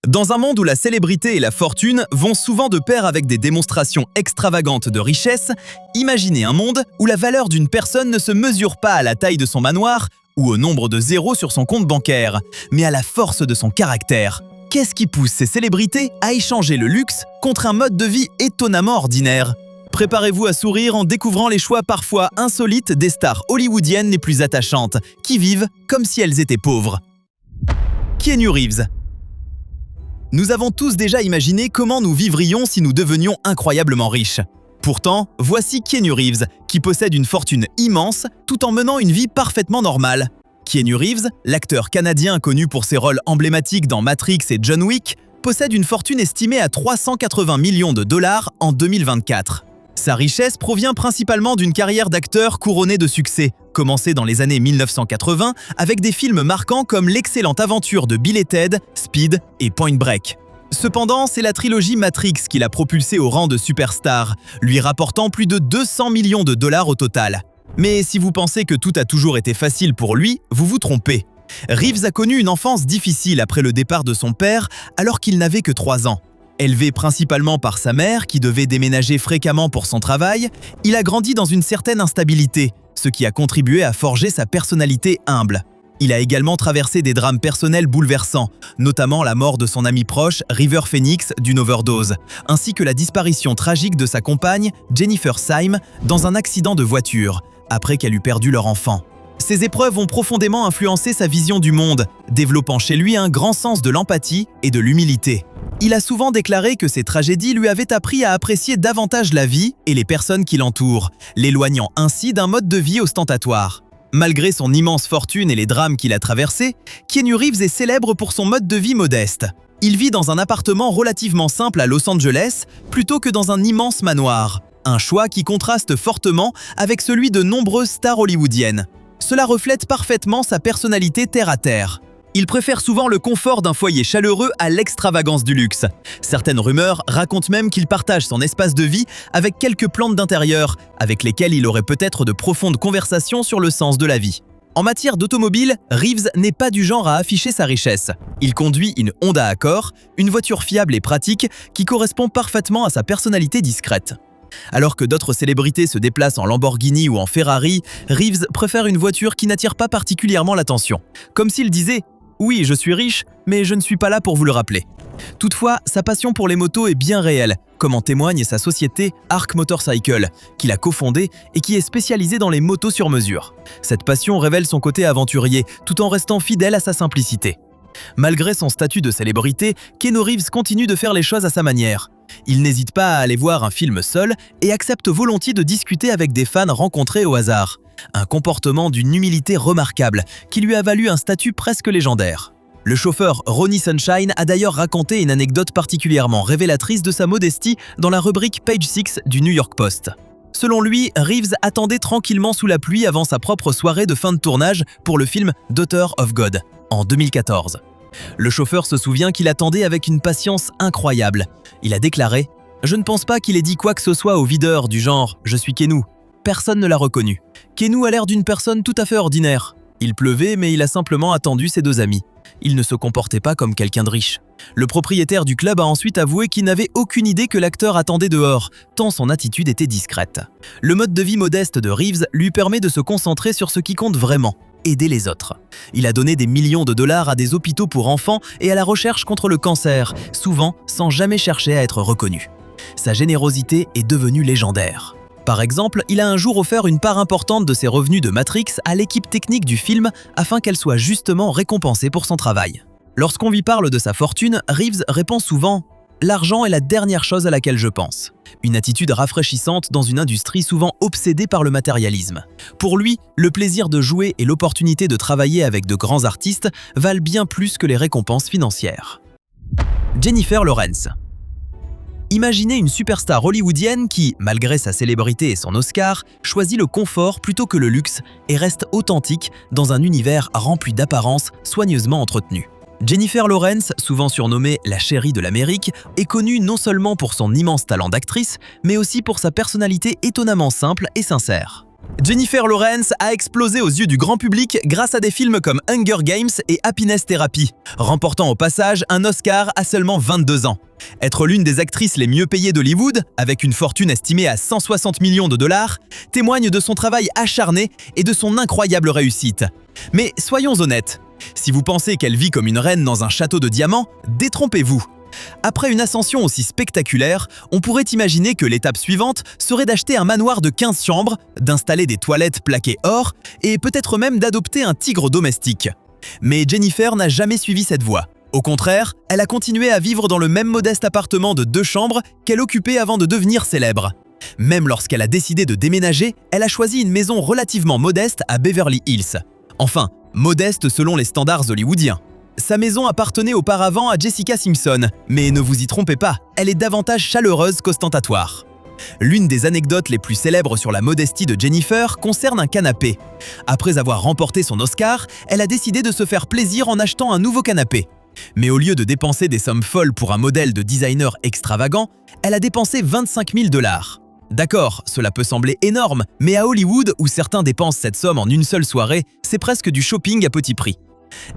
Dans un monde où la célébrité et la fortune vont souvent de pair avec des démonstrations extravagantes de richesse, imaginez un monde où la valeur d'une personne ne se mesure pas à la taille de son manoir ou au nombre de zéros sur son compte bancaire, mais à la force de son caractère. Qu'est-ce qui pousse ces célébrités à échanger le luxe contre un mode de vie étonnamment ordinaire? Préparez-vous à sourire en découvrant les choix parfois insolites des stars hollywoodiennes les plus attachantes, qui vivent comme si elles étaient pauvres. Keanu Reeves. Nous avons tous déjà imaginé comment nous vivrions si nous devenions incroyablement riches. Pourtant, voici Keanu Reeves, qui possède une fortune immense tout en menant une vie parfaitement normale. Keanu Reeves, l'acteur canadien connu pour ses rôles emblématiques dans Matrix et John Wick, possède une fortune estimée à 380 millions de dollars en 2024. Sa richesse provient principalement d'une carrière d'acteur couronnée de succès, commencée dans les années 1980 avec des films marquants comme l'excellente aventure de Bill et Ted, Speed et Point Break. Cependant, c'est la trilogie Matrix qui l'a propulsé au rang de superstar, lui rapportant plus de 200 millions de dollars au total. Mais si vous pensez que tout a toujours été facile pour lui, vous vous trompez. Reeves a connu une enfance difficile après le départ de son père alors qu'il n'avait que 3 ans. Élevé principalement par sa mère, qui devait déménager fréquemment pour son travail, il a grandi dans une certaine instabilité, ce qui a contribué à forger sa personnalité humble. Il a également traversé des drames personnels bouleversants, notamment la mort de son ami proche, River Phoenix, d'une overdose, ainsi que la disparition tragique de sa compagne, Jennifer Syme, dans un accident de voiture, après qu'elle eut perdu leur enfant. Ces épreuves ont profondément influencé sa vision du monde, développant chez lui un grand sens de l'empathie et de l'humilité. Il a souvent déclaré que ces tragédies lui avaient appris à apprécier davantage la vie et les personnes qui l'entourent, l'éloignant ainsi d'un mode de vie ostentatoire. Malgré son immense fortune et les drames qu'il a traversés, Keanu Reeves est célèbre pour son mode de vie modeste. Il vit dans un appartement relativement simple à Los Angeles plutôt que dans un immense manoir, un choix qui contraste fortement avec celui de nombreuses stars hollywoodiennes. Cela reflète parfaitement sa personnalité terre-à-terre. Il préfère souvent le confort d'un foyer chaleureux à l'extravagance du luxe. Certaines rumeurs racontent même qu'il partage son espace de vie avec quelques plantes d'intérieur, avec lesquelles il aurait peut-être de profondes conversations sur le sens de la vie. En matière d'automobile, Reeves n'est pas du genre à afficher sa richesse. Il conduit une Honda Accord, une voiture fiable et pratique qui correspond parfaitement à sa personnalité discrète. Alors que d'autres célébrités se déplacent en Lamborghini ou en Ferrari, Reeves préfère une voiture qui n'attire pas particulièrement l'attention. Comme s'il disait « Oui, je suis riche, mais je ne suis pas là pour vous le rappeler ». Toutefois, sa passion pour les motos est bien réelle, comme en témoigne sa société Arc Motorcycle, qu'il a cofondée et qui est spécialisée dans les motos sur mesure. Cette passion révèle son côté aventurier, tout en restant fidèle à sa simplicité. Malgré son statut de célébrité, Keanu Reeves continue de faire les choses à sa manière. Il n'hésite pas à aller voir un film seul et accepte volontiers de discuter avec des fans rencontrés au hasard. Un comportement d'une humilité remarquable qui lui a valu un statut presque légendaire. Le chauffeur Ronnie Sunshine a d'ailleurs raconté une anecdote particulièrement révélatrice de sa modestie dans la rubrique Page 6 du New York Post. Selon lui, Reeves attendait tranquillement sous la pluie avant sa propre soirée de fin de tournage pour le film Daughter of God en 2014. Le chauffeur se souvient qu'il attendait avec une patience incroyable. Il a déclaré « Je ne pense pas qu'il ait dit quoi que ce soit au videur du genre « Je suis Keanu ». Personne ne l'a reconnu. Keanu a l'air d'une personne tout à fait ordinaire. Il pleuvait, mais il a simplement attendu ses 2 amis. Il ne se comportait pas comme quelqu'un de riche. Le propriétaire du club a ensuite avoué qu'il n'avait aucune idée que l'acteur attendait dehors, tant son attitude était discrète. Le mode de vie modeste de Reeves lui permet de se concentrer sur ce qui compte vraiment, aider les autres. Il a donné des millions de dollars à des hôpitaux pour enfants et à la recherche contre le cancer, souvent sans jamais chercher à être reconnu. Sa générosité est devenue légendaire. Par exemple, il a un jour offert une part importante de ses revenus de Matrix à l'équipe technique du film afin qu'elle soit justement récompensée pour son travail. Lorsqu'on lui parle de sa fortune, Reeves répond souvent « L'argent est la dernière chose à laquelle je pense ». Une attitude rafraîchissante dans une industrie souvent obsédée par le matérialisme. Pour lui, le plaisir de jouer et l'opportunité de travailler avec de grands artistes valent bien plus que les récompenses financières. Jennifer Lawrence. Imaginez une superstar hollywoodienne qui, malgré sa célébrité et son Oscar, choisit le confort plutôt que le luxe et reste authentique dans un univers rempli d'apparences soigneusement entretenues. Jennifer Lawrence, souvent surnommée la chérie de l'Amérique, est connue non seulement pour son immense talent d'actrice, mais aussi pour sa personnalité étonnamment simple et sincère. Jennifer Lawrence a explosé aux yeux du grand public grâce à des films comme Hunger Games et Happiness Therapy, remportant au passage un Oscar à seulement 22 ans. Être l'une des actrices les mieux payées d'Hollywood, avec une fortune estimée à 160 millions de dollars, témoigne de son travail acharné et de son incroyable réussite. Mais soyons honnêtes, si vous pensez qu'elle vit comme une reine dans un château de diamants, détrompez-vous. Après une ascension aussi spectaculaire, on pourrait imaginer que l'étape suivante serait d'acheter un manoir de 15 chambres, d'installer des toilettes plaquées or et peut-être même d'adopter un tigre domestique. Mais Jennifer n'a jamais suivi cette voie. Au contraire, elle a continué à vivre dans le même modeste appartement de 2 chambres qu'elle occupait avant de devenir célèbre. Même lorsqu'elle a décidé de déménager, elle a choisi une maison relativement modeste à Beverly Hills. Enfin, modeste selon les standards hollywoodiens. Sa maison appartenait auparavant à Jessica Simpson, mais ne vous y trompez pas, elle est davantage chaleureuse qu'ostentatoire. L'une des anecdotes les plus célèbres sur la modestie de Jennifer concerne un canapé. Après avoir remporté son Oscar, elle a décidé de se faire plaisir en achetant un nouveau canapé. Mais au lieu de dépenser des sommes folles pour un modèle de designer extravagant, elle a dépensé 25 000 $. D'accord, cela peut sembler énorme, mais à Hollywood, où certains dépensent cette somme en une seule soirée, c'est presque du shopping à petit prix.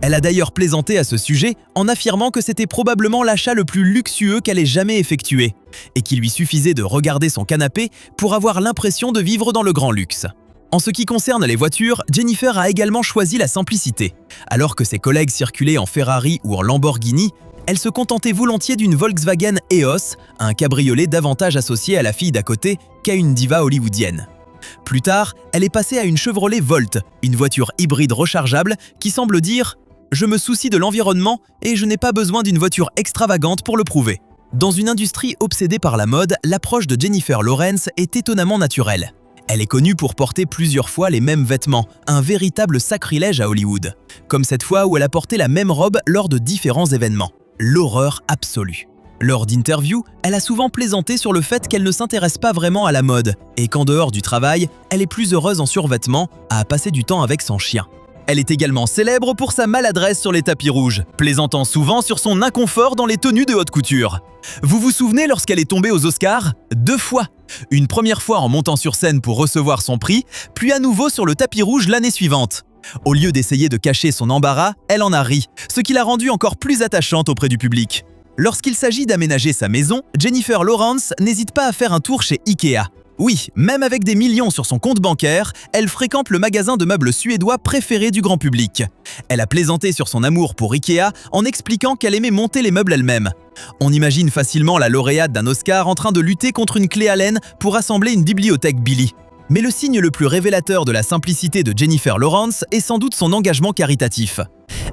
Elle a d'ailleurs plaisanté à ce sujet en affirmant que c'était probablement l'achat le plus luxueux qu'elle ait jamais effectué et qu'il lui suffisait de regarder son canapé pour avoir l'impression de vivre dans le grand luxe. En ce qui concerne les voitures, Jennifer a également choisi la simplicité. Alors que ses collègues circulaient en Ferrari ou en Lamborghini, elle se contentait volontiers d'une Volkswagen EOS, un cabriolet davantage associé à la fille d'à côté qu'à une diva hollywoodienne. Plus tard, elle est passée à une Chevrolet Volt, une voiture hybride rechargeable qui semble dire « Je me soucie de l'environnement et je n'ai pas besoin d'une voiture extravagante pour le prouver ». Dans une industrie obsédée par la mode, l'approche de Jennifer Lawrence est étonnamment naturelle. Elle est connue pour porter plusieurs fois les mêmes vêtements, un véritable sacrilège à Hollywood. Comme cette fois où elle a porté la même robe lors de différents événements. L'horreur absolue. Lors d'interviews, elle a souvent plaisanté sur le fait qu'elle ne s'intéresse pas vraiment à la mode et qu'en dehors du travail, elle est plus heureuse en survêtement à passer du temps avec son chien. Elle est également célèbre pour sa maladresse sur les tapis rouges, plaisantant souvent sur son inconfort dans les tenues de haute couture. Vous vous souvenez lorsqu'elle est tombée aux Oscars? 2 fois. Une première fois en montant sur scène pour recevoir son prix, puis à nouveau sur le tapis rouge l'année suivante. Au lieu d'essayer de cacher son embarras, elle en a ri, ce qui l'a rendue encore plus attachante auprès du public. Lorsqu'il s'agit d'aménager sa maison, Jennifer Lawrence n'hésite pas à faire un tour chez Ikea. Oui, même avec des millions sur son compte bancaire, elle fréquente le magasin de meubles suédois préféré du grand public. Elle a plaisanté sur son amour pour Ikea en expliquant qu'elle aimait monter les meubles elle-même. On imagine facilement la lauréate d'un Oscar en train de lutter contre une clé Allen pour assembler une bibliothèque Billy. Mais le signe le plus révélateur de la simplicité de Jennifer Lawrence est sans doute son engagement caritatif.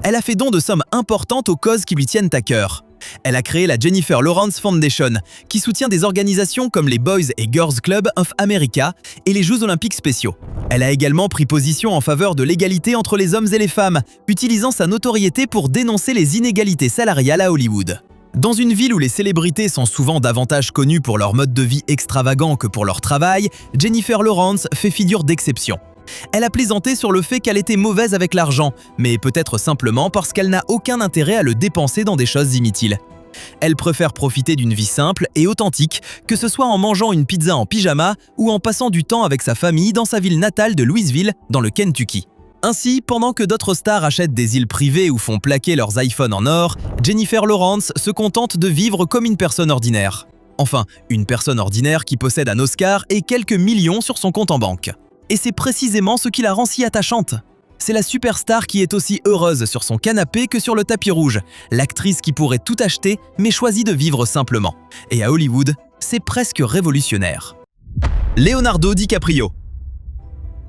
Elle a fait don de sommes importantes aux causes qui lui tiennent à cœur. Elle a créé la Jennifer Lawrence Foundation, qui soutient des organisations comme les Boys and Girls Club of America et les Jeux Olympiques spéciaux. Elle a également pris position en faveur de l'égalité entre les hommes et les femmes, utilisant sa notoriété pour dénoncer les inégalités salariales à Hollywood. Dans une ville où les célébrités sont souvent davantage connues pour leur mode de vie extravagant que pour leur travail, Jennifer Lawrence fait figure d'exception. Elle a plaisanté sur le fait qu'elle était mauvaise avec l'argent, mais peut-être simplement parce qu'elle n'a aucun intérêt à le dépenser dans des choses inutiles. Elle préfère profiter d'une vie simple et authentique, que ce soit en mangeant une pizza en pyjama ou en passant du temps avec sa famille dans sa ville natale de Louisville, dans le Kentucky. Ainsi, pendant que d'autres stars achètent des îles privées ou font plaquer leurs iPhones en or, Jennifer Lawrence se contente de vivre comme une personne ordinaire. Enfin, une personne ordinaire qui possède un Oscar et quelques millions sur son compte en banque. Et c'est précisément ce qui la rend si attachante. C'est la superstar qui est aussi heureuse sur son canapé que sur le tapis rouge, l'actrice qui pourrait tout acheter mais choisit de vivre simplement. Et à Hollywood, c'est presque révolutionnaire. Leonardo DiCaprio.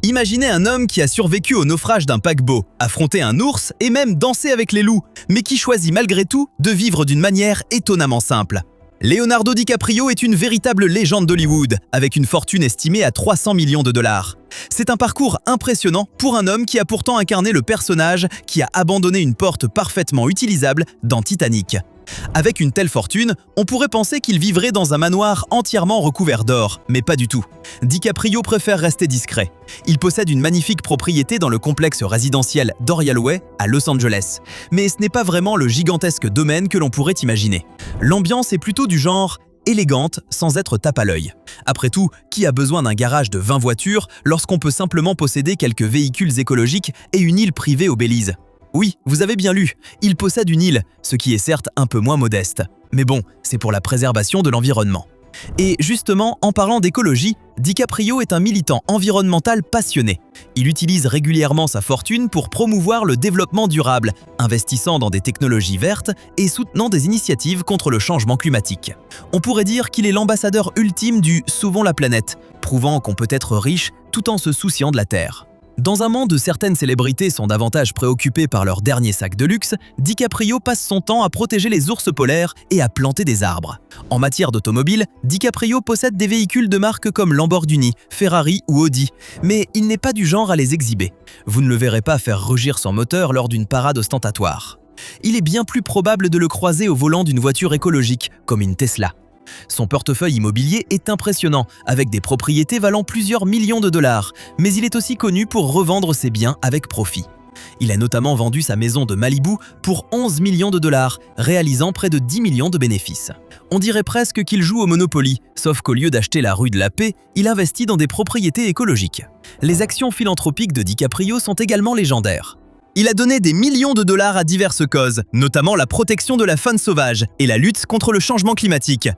Imaginez un homme qui a survécu au naufrage d'un paquebot, affronté un ours et même dansé avec les loups, mais qui choisit malgré tout de vivre d'une manière étonnamment simple. Leonardo DiCaprio est une véritable légende d'Hollywood, avec une fortune estimée à 300 millions de dollars. C'est un parcours impressionnant pour un homme qui a pourtant incarné le personnage qui a abandonné une porte parfaitement utilisable dans Titanic. Avec une telle fortune, on pourrait penser qu'il vivrait dans un manoir entièrement recouvert d'or, mais pas du tout. DiCaprio préfère rester discret. Il possède une magnifique propriété dans le complexe résidentiel Doral Way à Los Angeles, mais ce n'est pas vraiment le gigantesque domaine que l'on pourrait imaginer. L'ambiance est plutôt du genre élégante sans être tape à l'œil. Après tout, qui a besoin d'un garage de 20 voitures lorsqu'on peut simplement posséder quelques véhicules écologiques et une île privée au Belize? Oui, vous avez bien lu, il possède une île, ce qui est certes un peu moins modeste. Mais bon, c'est pour la préservation de l'environnement. Et justement, en parlant d'écologie, DiCaprio est un militant environnemental passionné. Il utilise régulièrement sa fortune pour promouvoir le développement durable, investissant dans des technologies vertes et soutenant des initiatives contre le changement climatique. On pourrait dire qu'il est l'ambassadeur ultime du « sauvons la planète », prouvant qu'on peut être riche tout en se souciant de la Terre. Dans un monde où certaines célébrités sont davantage préoccupées par leur dernier sac de luxe, DiCaprio passe son temps à protéger les ours polaires et à planter des arbres. En matière d'automobile, DiCaprio possède des véhicules de marques comme Lamborghini, Ferrari ou Audi, mais il n'est pas du genre à les exhiber. Vous ne le verrez pas faire rugir son moteur lors d'une parade ostentatoire. Il est bien plus probable de le croiser au volant d'une voiture écologique, comme une Tesla. Son portefeuille immobilier est impressionnant, avec des propriétés valant plusieurs millions de dollars, mais il est aussi connu pour revendre ses biens avec profit. Il a notamment vendu sa maison de Malibu pour 11 millions de dollars, réalisant près de 10 millions de bénéfices. On dirait presque qu'il joue au Monopoly, sauf qu'au lieu d'acheter la rue de la Paix, il investit dans des propriétés écologiques. Les actions philanthropiques de DiCaprio sont également légendaires. Il a donné des millions de dollars à diverses causes, notamment la protection de la faune sauvage et la lutte contre le changement climatique.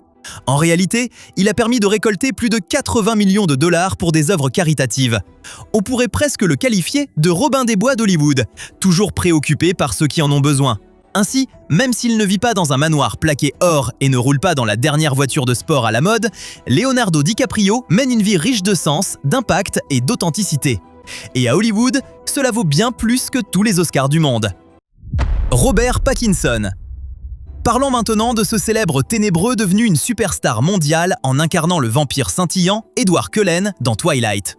En réalité, il a permis de récolter plus de 80 millions de dollars pour des œuvres caritatives. On pourrait presque le qualifier de Robin des Bois d'Hollywood, toujours préoccupé par ceux qui en ont besoin. Ainsi, même s'il ne vit pas dans un manoir plaqué or et ne roule pas dans la dernière voiture de sport à la mode, Leonardo DiCaprio mène une vie riche de sens, d'impact et d'authenticité. Et à Hollywood, cela vaut bien plus que tous les Oscars du monde. Robert Pattinson. Parlons maintenant de ce célèbre ténébreux devenu une superstar mondiale en incarnant le vampire scintillant Edward Cullen dans Twilight.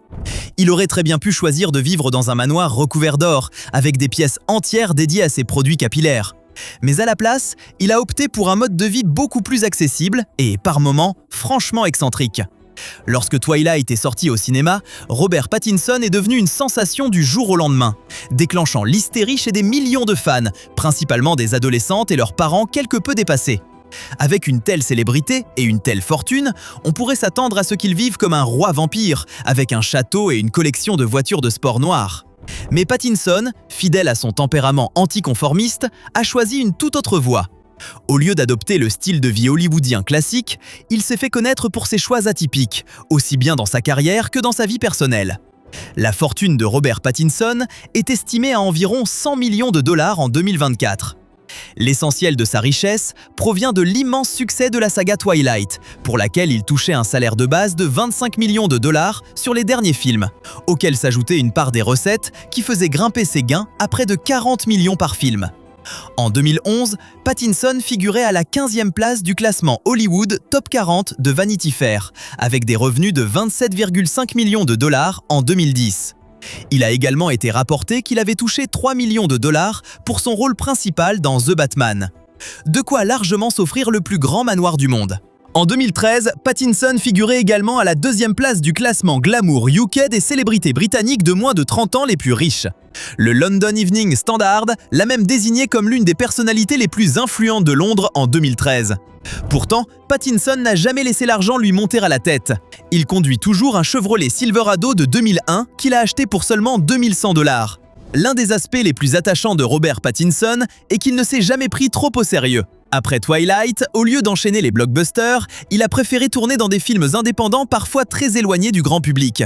Il aurait très bien pu choisir de vivre dans un manoir recouvert d'or, avec des pièces entières dédiées à ses produits capillaires. Mais à la place, il a opté pour un mode de vie beaucoup plus accessible et, par moments, franchement excentrique. Lorsque Twilight est sorti au cinéma, Robert Pattinson est devenu une sensation du jour au lendemain, déclenchant l'hystérie chez des millions de fans, principalement des adolescentes et leurs parents quelque peu dépassés. Avec une telle célébrité et une telle fortune, on pourrait s'attendre à ce qu'il vive comme un roi vampire, avec un château et une collection de voitures de sport noires. Mais Pattinson, fidèle à son tempérament anticonformiste, a choisi une toute autre voie. Au lieu d'adopter le style de vie hollywoodien classique, il s'est fait connaître pour ses choix atypiques, aussi bien dans sa carrière que dans sa vie personnelle. La fortune de Robert Pattinson est estimée à environ 100 millions de dollars en 2024. L'essentiel de sa richesse provient de l'immense succès de la saga Twilight, pour laquelle il touchait un salaire de base de 25 millions de dollars sur les derniers films, auquel s'ajoutait une part des recettes qui faisait grimper ses gains à près de 40 millions par film. En 2011, Pattinson figurait à la 15e place du classement Hollywood Top 40 de Vanity Fair, avec des revenus de 27,5 millions de dollars en 2010. Il a également été rapporté qu'il avait touché 3 millions de dollars pour son rôle principal dans The Batman. De quoi largement s'offrir le plus grand manoir du monde. En 2013, Pattinson figurait également à la 2e place du classement Glamour UK des célébrités britanniques de moins de 30 ans les plus riches. Le London Evening Standard l'a même désigné comme l'une des personnalités les plus influentes de Londres en 2013. Pourtant, Pattinson n'a jamais laissé l'argent lui monter à la tête. Il conduit toujours un Chevrolet Silverado de 2001 qu'il a acheté pour seulement 2100 $. L'un des aspects les plus attachants de Robert Pattinson est qu'il ne s'est jamais pris trop au sérieux. Après Twilight, au lieu d'enchaîner les blockbusters, il a préféré tourner dans des films indépendants parfois très éloignés du grand public.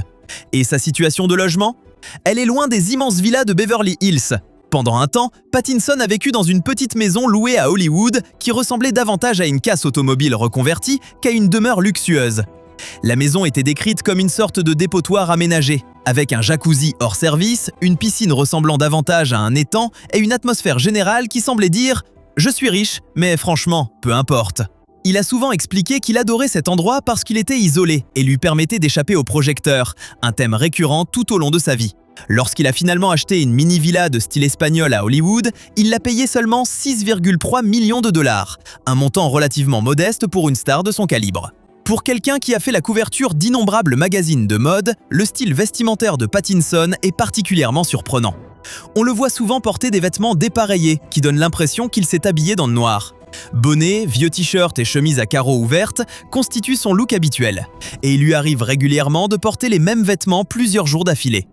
Et sa situation de logement ? Elle est loin des immenses villas de Beverly Hills. Pendant un temps, Pattinson a vécu dans une petite maison louée à Hollywood qui ressemblait davantage à une casse automobile reconvertie qu'à une demeure luxueuse. La maison était décrite comme une sorte de dépotoir aménagé, avec un jacuzzi hors service, une piscine ressemblant davantage à un étang et une atmosphère générale qui semblait dire « Je suis riche, mais franchement, peu importe ». Il a souvent expliqué qu'il adorait cet endroit parce qu'il était isolé et lui permettait d'échapper aux projecteurs, un thème récurrent tout au long de sa vie. Lorsqu'il a finalement acheté une mini-villa de style espagnol à Hollywood, il l'a payé seulement 6,3 millions de dollars, un montant relativement modeste pour une star de son calibre. Pour quelqu'un qui a fait la couverture d'innombrables magazines de mode, le style vestimentaire de Pattinson est particulièrement surprenant. On le voit souvent porter des vêtements dépareillés qui donnent l'impression qu'il s'est habillé dans le noir. Bonnet, vieux t-shirt et chemise à carreaux ouvertes constituent son look habituel, et il lui arrive régulièrement de porter les mêmes vêtements plusieurs jours d'affilée.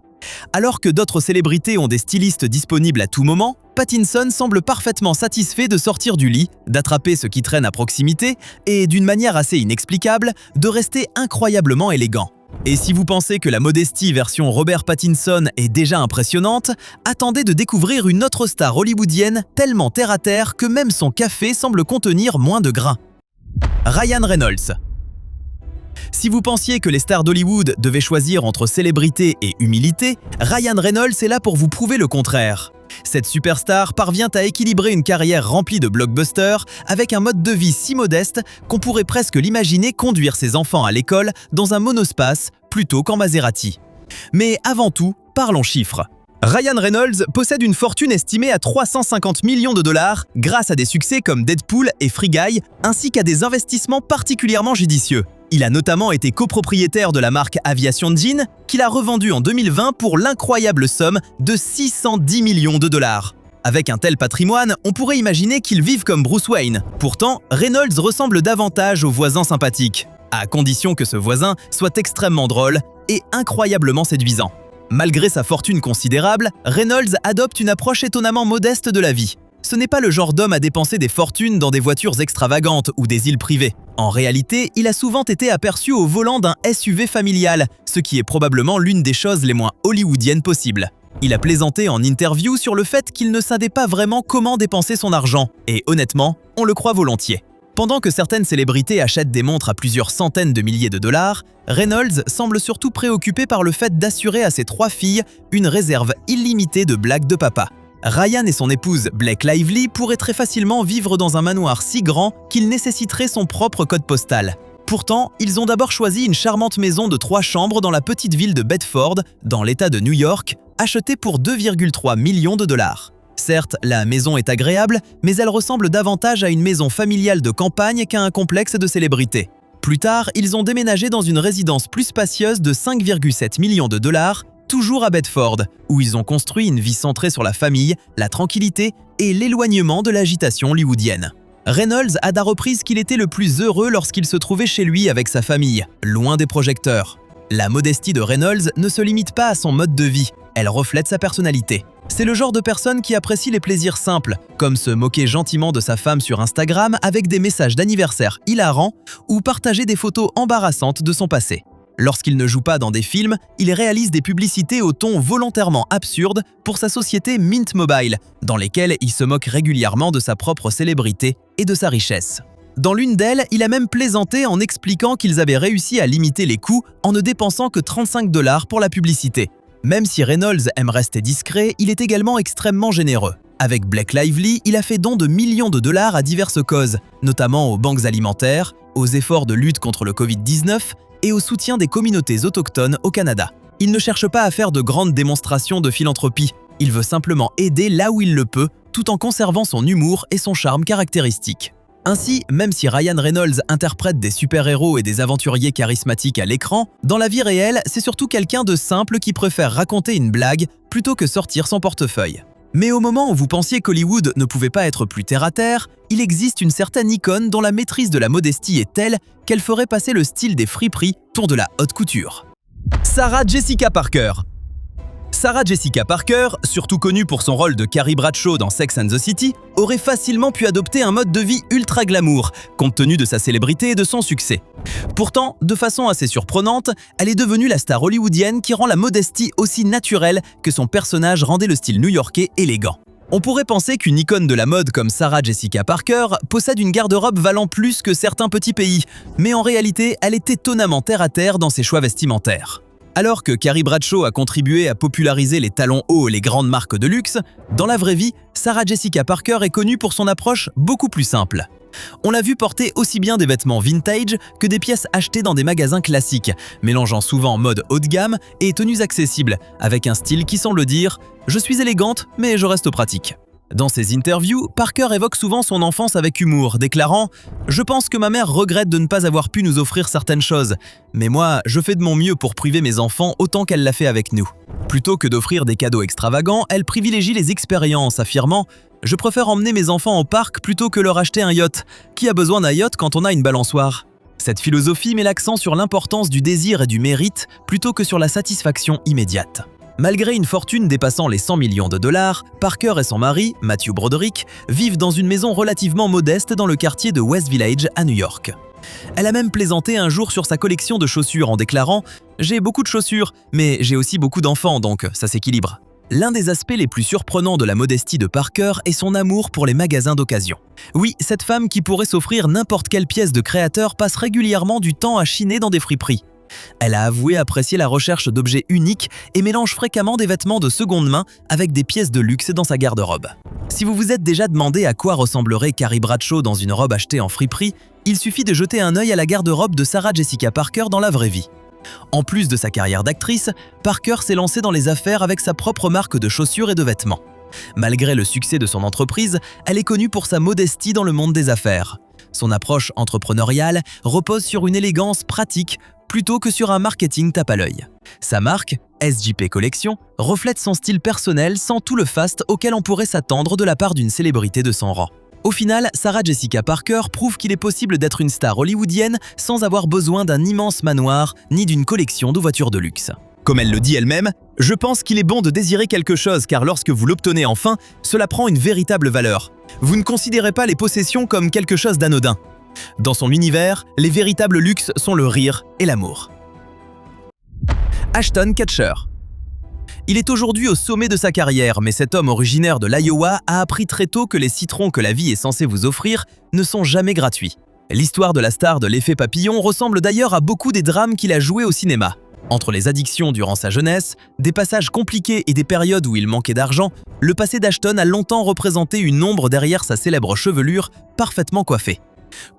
Alors que d'autres célébrités ont des stylistes disponibles à tout moment, Pattinson semble parfaitement satisfait de sortir du lit, d'attraper ce qui traîne à proximité et, d'une manière assez inexplicable, de rester incroyablement élégant. Et si vous pensez que la modestie version Robert Pattinson est déjà impressionnante, attendez de découvrir une autre star hollywoodienne tellement terre-à-terre que même son café semble contenir moins de grains. Ryan Reynolds. Si vous pensiez que les stars d'Hollywood devaient choisir entre célébrité et humilité, Ryan Reynolds est là pour vous prouver le contraire. Cette superstar parvient à équilibrer une carrière remplie de blockbusters avec un mode de vie si modeste qu'on pourrait presque l'imaginer conduire ses enfants à l'école dans un monospace plutôt qu'en Maserati. Mais avant tout, parlons chiffres. Ryan Reynolds possède une fortune estimée à 350 millions de dollars grâce à des succès comme Deadpool et Free Guy, ainsi qu'à des investissements particulièrement judicieux. Il a notamment été copropriétaire de la marque Aviation Gin, qu'il a revendue en 2020 pour l'incroyable somme de 610 millions de dollars. Avec un tel patrimoine, on pourrait imaginer qu'il vive comme Bruce Wayne. Pourtant, Reynolds ressemble davantage au voisin sympathique, à condition que ce voisin soit extrêmement drôle et incroyablement séduisant. Malgré sa fortune considérable, Reynolds adopte une approche étonnamment modeste de la vie. Ce n'est pas le genre d'homme à dépenser des fortunes dans des voitures extravagantes ou des îles privées. En réalité, il a souvent été aperçu au volant d'un SUV familial, ce qui est probablement l'une des choses les moins hollywoodiennes possibles. Il a plaisanté en interview sur le fait qu'il ne savait pas vraiment comment dépenser son argent, et honnêtement, on le croit volontiers. Pendant que certaines célébrités achètent des montres à plusieurs centaines de milliers de dollars, Reynolds semble surtout préoccupé par le fait d'assurer à ses 3 filles une réserve illimitée de blagues de papa. Ryan et son épouse Blake Lively pourraient très facilement vivre dans un manoir si grand qu'il nécessiterait son propre code postal. Pourtant, ils ont d'abord choisi une charmante maison de 3 chambres dans la petite ville de Bedford, dans l'État de New York, achetée pour 2,3 millions de dollars. Certes, la maison est agréable, mais elle ressemble davantage à une maison familiale de campagne qu'à un complexe de célébrités. Plus tard, ils ont déménagé dans une résidence plus spacieuse de 5,7 millions de dollars, toujours à Bedford, où ils ont construit une vie centrée sur la famille, la tranquillité et l'éloignement de l'agitation hollywoodienne. Reynolds a d'à reprises qu'il était le plus heureux lorsqu'il se trouvait chez lui avec sa famille, loin des projecteurs. La modestie de Reynolds ne se limite pas à son mode de vie, elle reflète sa personnalité. C'est le genre de personne qui apprécie les plaisirs simples, comme se moquer gentiment de sa femme sur Instagram avec des messages d'anniversaire hilarants ou partager des photos embarrassantes de son passé. Lorsqu'il ne joue pas dans des films, il réalise des publicités au ton volontairement absurde pour sa société Mint Mobile, dans lesquelles il se moque régulièrement de sa propre célébrité et de sa richesse. Dans l'une d'elles, il a même plaisanté en expliquant qu'ils avaient réussi à limiter les coûts en ne dépensant que 35 $ pour la publicité. Même si Reynolds aime rester discret, il est également extrêmement généreux. Avec Blake Lively, il a fait don de millions de dollars à diverses causes, notamment aux banques alimentaires, aux efforts de lutte contre le Covid-19 et au soutien des communautés autochtones au Canada. Il ne cherche pas à faire de grandes démonstrations de philanthropie, il veut simplement aider là où il le peut, tout en conservant son humour et son charme caractéristique. Ainsi, même si Ryan Reynolds interprète des super-héros et des aventuriers charismatiques à l'écran, dans la vie réelle, c'est surtout quelqu'un de simple qui préfère raconter une blague plutôt que sortir son portefeuille. Mais au moment où vous pensiez qu'Hollywood ne pouvait pas être plus terre-à-terre, il existe une certaine icône dont la maîtrise de la modestie est telle qu'elle ferait passer le style des friperies pour de la haute couture. Sarah Jessica Parker. Sarah Jessica Parker, surtout connue pour son rôle de Carrie Bradshaw dans Sex and the City, aurait facilement pu adopter un mode de vie ultra glamour, compte tenu de sa célébrité et de son succès. Pourtant, de façon assez surprenante, elle est devenue la star hollywoodienne qui rend la modestie aussi naturelle que son personnage rendait le style new-yorkais élégant. On pourrait penser qu'une icône de la mode comme Sarah Jessica Parker possède une garde-robe valant plus que certains petits pays, mais en réalité, elle est étonnamment terre-à-terre dans ses choix vestimentaires. Alors que Carrie Bradshaw a contribué à populariser les talons hauts et les grandes marques de luxe, dans la vraie vie, Sarah Jessica Parker est connue pour son approche beaucoup plus simple. On l'a vu porter aussi bien des vêtements vintage que des pièces achetées dans des magasins classiques, mélangeant souvent mode haut de gamme et tenues accessibles, avec un style qui semble dire « Je suis élégante, mais je reste pratique ». Dans ses interviews, Parker évoque souvent son enfance avec humour, déclarant « Je pense que ma mère regrette de ne pas avoir pu nous offrir certaines choses, mais moi, je fais de mon mieux pour priver mes enfants autant qu'elle l'a fait avec nous. » Plutôt que d'offrir des cadeaux extravagants, elle privilégie les expériences, affirmant « Je préfère emmener mes enfants au parc plutôt que leur acheter un yacht. Qui a besoin d'un yacht quand on a une balançoire? Cette philosophie met l'accent sur l'importance du désir et du mérite plutôt que sur la satisfaction immédiate. Malgré une fortune dépassant les 100 millions de dollars, Parker et son mari, Matthew Broderick, vivent dans une maison relativement modeste dans le quartier de West Village à New York. Elle a même plaisanté un jour sur sa collection de chaussures en déclarant « J'ai beaucoup de chaussures, mais j'ai aussi beaucoup d'enfants, donc ça s'équilibre ». L'un des aspects les plus surprenants de la modestie de Parker est son amour pour les magasins d'occasion. Oui, cette femme qui pourrait s'offrir n'importe quelle pièce de créateur passe régulièrement du temps à chiner dans des friperies. Elle a avoué apprécier la recherche d'objets uniques et mélange fréquemment des vêtements de seconde main avec des pièces de luxe dans sa garde-robe. Si vous vous êtes déjà demandé à quoi ressemblerait Carrie Bradshaw dans une robe achetée en friperie, il suffit de jeter un œil à la garde-robe de Sarah Jessica Parker dans la vraie vie. En plus de sa carrière d'actrice, Parker s'est lancée dans les affaires avec sa propre marque de chaussures et de vêtements. Malgré le succès de son entreprise, elle est connue pour sa modestie dans le monde des affaires. Son approche entrepreneuriale repose sur une élégance pratique plutôt que sur un marketing tape à l'œil. Sa marque, SJP Collection, reflète son style personnel sans tout le faste auquel on pourrait s'attendre de la part d'une célébrité de son rang. Au final, Sarah Jessica Parker prouve qu'il est possible d'être une star hollywoodienne sans avoir besoin d'un immense manoir ni d'une collection de voitures de luxe. Comme elle le dit elle-même, « Je pense qu'il est bon de désirer quelque chose car lorsque vous l'obtenez enfin, cela prend une véritable valeur. Vous ne considérez pas les possessions comme quelque chose d'anodin. » Dans son univers, les véritables luxes sont le rire et l'amour. Ashton Kutcher. Il est aujourd'hui au sommet de sa carrière, mais cet homme originaire de l'Iowa a appris très tôt que les citrons que la vie est censée vous offrir ne sont jamais gratuits. L'histoire de la star de l'effet papillon ressemble d'ailleurs à beaucoup des drames qu'il a joués au cinéma. Entre les addictions durant sa jeunesse, des passages compliqués et des périodes où il manquait d'argent, le passé d'Ashton a longtemps représenté une ombre derrière sa célèbre chevelure parfaitement coiffée.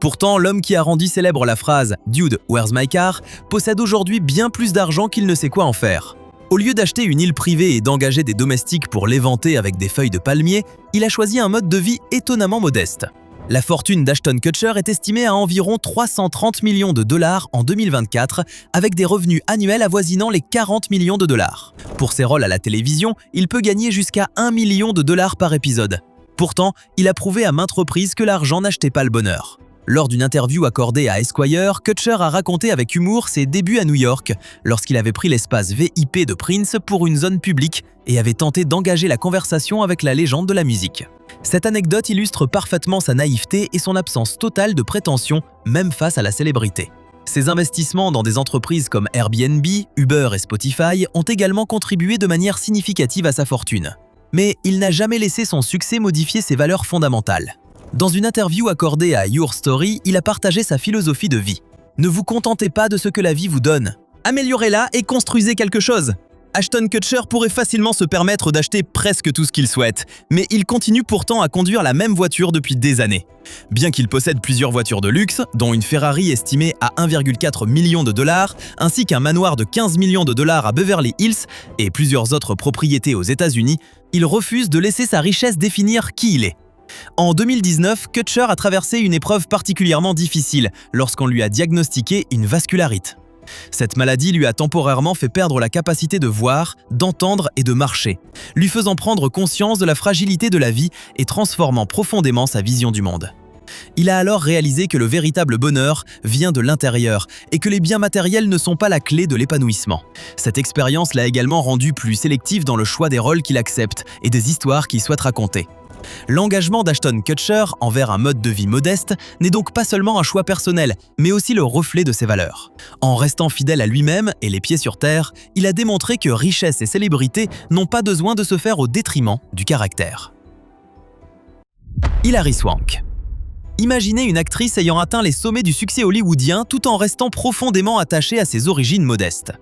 Pourtant, l'homme qui a rendu célèbre la phrase « Dude, where's my car ?» possède aujourd'hui bien plus d'argent qu'il ne sait quoi en faire. Au lieu d'acheter une île privée et d'engager des domestiques pour l'éventer avec des feuilles de palmier, il a choisi un mode de vie étonnamment modeste. La fortune d'Ashton Kutcher est estimée à environ 330 millions de dollars en 2024, avec des revenus annuels avoisinant les 40 millions de dollars. Pour ses rôles à la télévision, il peut gagner jusqu'à 1 million de dollars par épisode. Pourtant, il a prouvé à maintes reprises que l'argent n'achetait pas le bonheur. Lors d'une interview accordée à Esquire, Kutcher a raconté avec humour ses débuts à New York, lorsqu'il avait pris l'espace VIP de Prince pour une zone publique et avait tenté d'engager la conversation avec la légende de la musique. Cette anecdote illustre parfaitement sa naïveté et son absence totale de prétention, même face à la célébrité. Ses investissements dans des entreprises comme Airbnb, Uber et Spotify ont également contribué de manière significative à sa fortune. Mais il n'a jamais laissé son succès modifier ses valeurs fondamentales. Dans une interview accordée à Your Story, il a partagé sa philosophie de vie. Ne vous contentez pas de ce que la vie vous donne. Améliorez-la et construisez quelque chose. Ashton Kutcher pourrait facilement se permettre d'acheter presque tout ce qu'il souhaite, mais il continue pourtant à conduire la même voiture depuis des années. Bien qu'il possède plusieurs voitures de luxe, dont une Ferrari estimée à 1,4 million de dollars, ainsi qu'un manoir de 15 millions de dollars à Beverly Hills et plusieurs autres propriétés aux États-Unis, il refuse de laisser sa richesse définir qui il est. En 2019, Kutcher a traversé une épreuve particulièrement difficile lorsqu'on lui a diagnostiqué une vascularite. Cette maladie lui a temporairement fait perdre la capacité de voir, d'entendre et de marcher, lui faisant prendre conscience de la fragilité de la vie et transformant profondément sa vision du monde. Il a alors réalisé que le véritable bonheur vient de l'intérieur et que les biens matériels ne sont pas la clé de l'épanouissement. Cette expérience l'a également rendu plus sélectif dans le choix des rôles qu'il accepte et des histoires qu'il souhaite raconter. L'engagement d'Ashton Kutcher envers un mode de vie modeste n'est donc pas seulement un choix personnel, mais aussi le reflet de ses valeurs. En restant fidèle à lui-même et les pieds sur terre, il a démontré que richesse et célébrité n'ont pas besoin de se faire au détriment du caractère. Hilary Swank. Imaginez une actrice ayant atteint les sommets du succès hollywoodien tout en restant profondément attachée à ses origines modestes.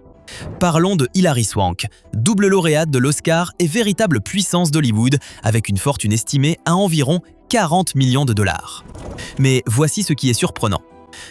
Parlons de Hilary Swank, double lauréate de l'Oscar et véritable puissance d'Hollywood, avec une fortune estimée à environ 40 millions de dollars. Mais voici ce qui est surprenant.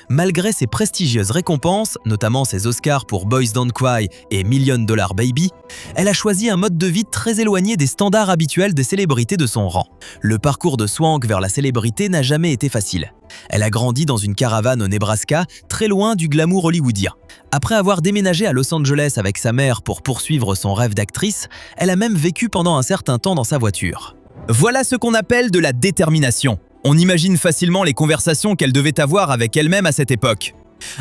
Malgré ses prestigieuses récompenses, notamment ses Oscars pour Boys Don't Cry et Million Dollar Baby, elle a choisi un mode de vie très éloigné des standards habituels des célébrités de son rang. Le parcours de Swank vers la célébrité n'a jamais été facile. Elle a grandi dans une caravane au Nebraska, très loin du glamour hollywoodien. Après avoir déménagé à Los Angeles avec sa mère pour poursuivre son rêve d'actrice, elle a même vécu pendant un certain temps dans sa voiture. Voilà ce qu'on appelle de la détermination. On imagine facilement les conversations qu'elle devait avoir avec elle-même à cette époque.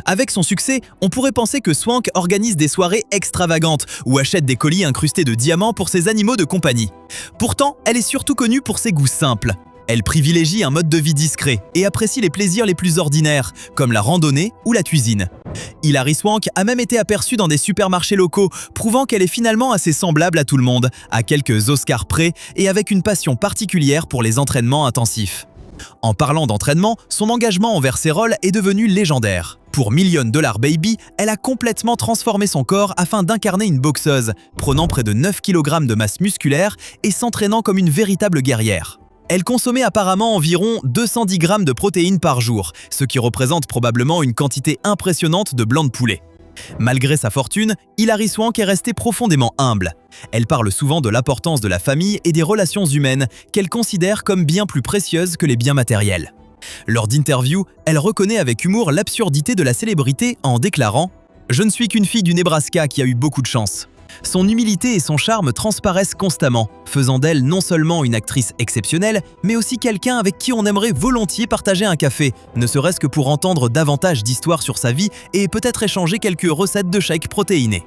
Avec son succès, on pourrait penser que Swank organise des soirées extravagantes ou achète des colis incrustés de diamants pour ses animaux de compagnie. Pourtant, elle est surtout connue pour ses goûts simples. Elle privilégie un mode de vie discret et apprécie les plaisirs les plus ordinaires, comme la randonnée ou la cuisine. Hilary Swank a même été aperçue dans des supermarchés locaux, prouvant qu'elle est finalement assez semblable à tout le monde, à quelques Oscars près et avec une passion particulière pour les entraînements intensifs. En parlant d'entraînement, son engagement envers ses rôles est devenu légendaire. Pour $1 Million Baby, elle a complètement transformé son corps afin d'incarner une boxeuse, prenant près de 9 kg de masse musculaire et s'entraînant comme une véritable guerrière. Elle consommait apparemment environ 210 grammes de protéines par jour, ce qui représente probablement une quantité impressionnante de blanc de poulet. Malgré sa fortune, Hilary Swank est restée profondément humble. Elle parle souvent de l'importance de la famille et des relations humaines qu'elle considère comme bien plus précieuses que les biens matériels. Lors d'interviews, elle reconnaît avec humour l'absurdité de la célébrité en déclarant « Je ne suis qu'une fille du Nebraska qui a eu beaucoup de chance ». Son humilité et son charme transparaissent constamment, faisant d'elle non seulement une actrice exceptionnelle, mais aussi quelqu'un avec qui on aimerait volontiers partager un café, ne serait-ce que pour entendre davantage d'histoires sur sa vie et peut-être échanger quelques recettes de shakes protéinés.